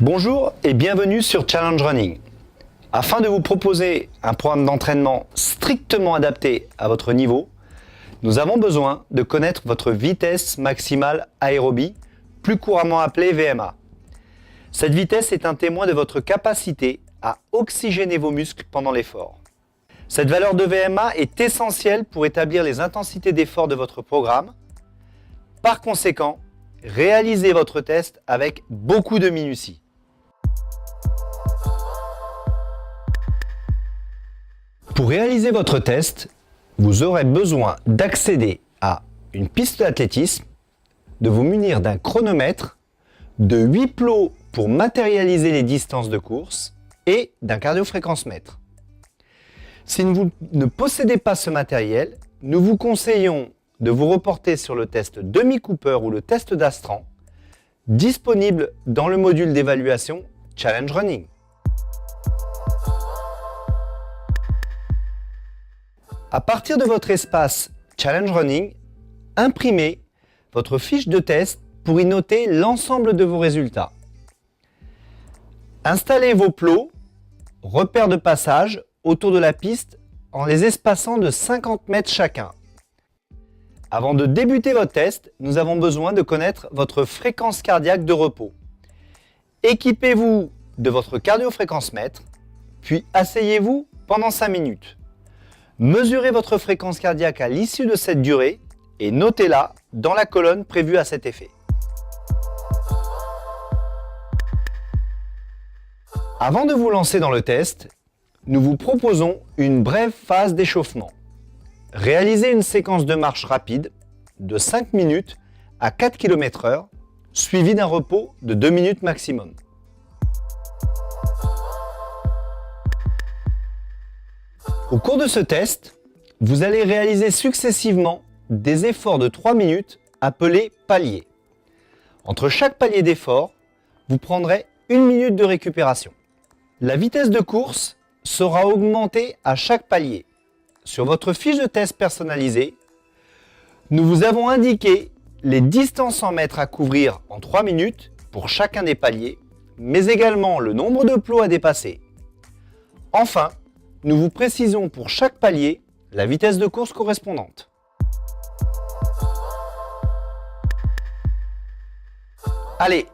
Bonjour et bienvenue sur Challenge Running. Afin de vous proposer un programme d'entraînement strictement adapté à votre niveau, nous avons besoin de connaître votre vitesse maximale aérobie, plus couramment appelée VMA. Cette vitesse est un témoin de votre capacité à oxygéner vos muscles pendant l'effort. Cette valeur de VMA est essentielle pour établir les intensités d'effort de votre programme. Par conséquent, réalisez votre test avec beaucoup de minutie. Pour réaliser votre test, vous aurez besoin d'accéder à une piste d'athlétisme, de vous munir d'un chronomètre, de 8 plots pour matérialiser les distances de course et d'un cardiofréquencemètre. Si vous ne possédez pas ce matériel, nous vous conseillons de vous reporter sur le test demi-Cooper ou le test d'Astran, disponible dans le module d'évaluation Challenge Running. À partir de votre espace Challenge Running, imprimez votre fiche de test pour y noter l'ensemble de vos résultats. Installez vos plots, repères de passage, autour de la piste en les espaçant de 50 mètres chacun. Avant de débuter votre test, nous avons besoin de connaître votre fréquence cardiaque de repos. Équipez-vous de votre cardiofréquencemètre, puis asseyez-vous pendant 5 minutes. Mesurez votre fréquence cardiaque à l'issue de cette durée et notez-la dans la colonne prévue à cet effet. Avant de vous lancer dans le test, nous vous proposons une brève phase d'échauffement. Réalisez une séquence de marche rapide de 5 minutes à 4 km/h, suivie d'un repos de 2 minutes maximum. Au cours de ce test, vous allez réaliser successivement des efforts de 3 minutes appelés paliers. Entre chaque palier d'effort, vous prendrez 1 minute de récupération. La vitesse de course sera augmentée à chaque palier. Sur votre fiche de test personnalisée, nous vous avons indiqué les distances en mètres à couvrir en 3 minutes pour chacun des paliers, mais également le nombre de plots à dépasser. Enfin, nous vous précisons pour chaque palier la vitesse de course correspondante. Allez,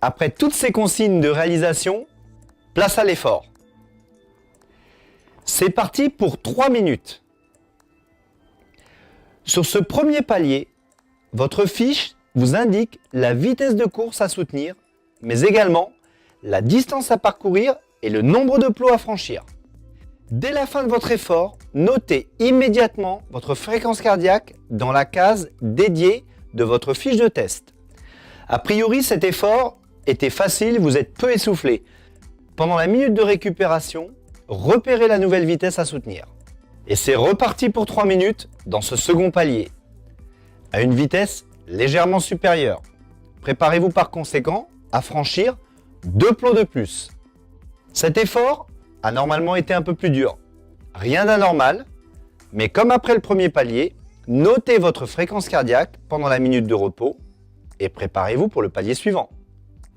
après toutes ces consignes de réalisation, place à l'effort. C'est parti pour 3 minutes. Sur ce premier palier, votre fiche vous indique la vitesse de course à soutenir, mais également la distance à parcourir et le nombre de plots à franchir. Dès la fin de votre effort, notez immédiatement votre fréquence cardiaque dans la case dédiée de votre fiche de test. A priori, cet effort était facile, vous êtes peu essoufflé. Pendant la minute de récupération, repérez la nouvelle vitesse à soutenir. Et c'est reparti pour 3 minutes dans ce second palier, à une vitesse légèrement supérieure. Préparez-vous par conséquent à franchir 2 plots de plus. Cet effort a normalement été un peu plus dur. Rien d'anormal, mais comme après le premier palier, notez votre fréquence cardiaque pendant la minute de repos et préparez-vous pour le palier suivant.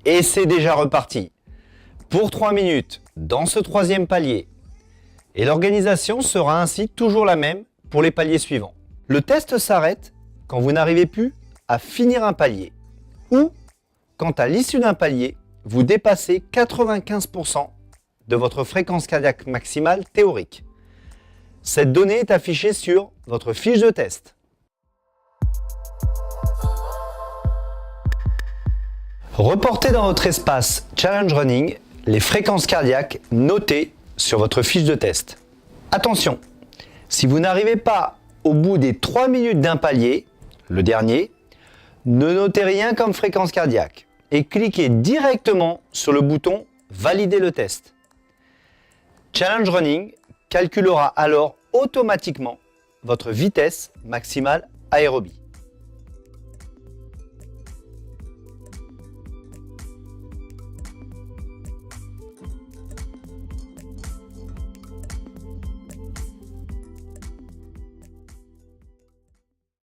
Et c'est déjà reparti pour 3 minutes dans ce troisième palier. Et l'organisation sera ainsi toujours la même pour les paliers suivants. Le test s'arrête quand vous n'arrivez plus à finir un palier ou quand à l'issue d'un palier, vous dépassez 95% de votre fréquence cardiaque maximale théorique. Cette donnée est affichée sur votre fiche de test. Reportez dans votre espace Challenge Running les fréquences cardiaques notées sur votre fiche de test. Attention, si vous n'arrivez pas au bout des 3 minutes d'un palier, le dernier, ne notez rien comme fréquence cardiaque et cliquez directement sur le bouton Valider le test. Challenge Running calculera alors automatiquement votre vitesse maximale aérobie.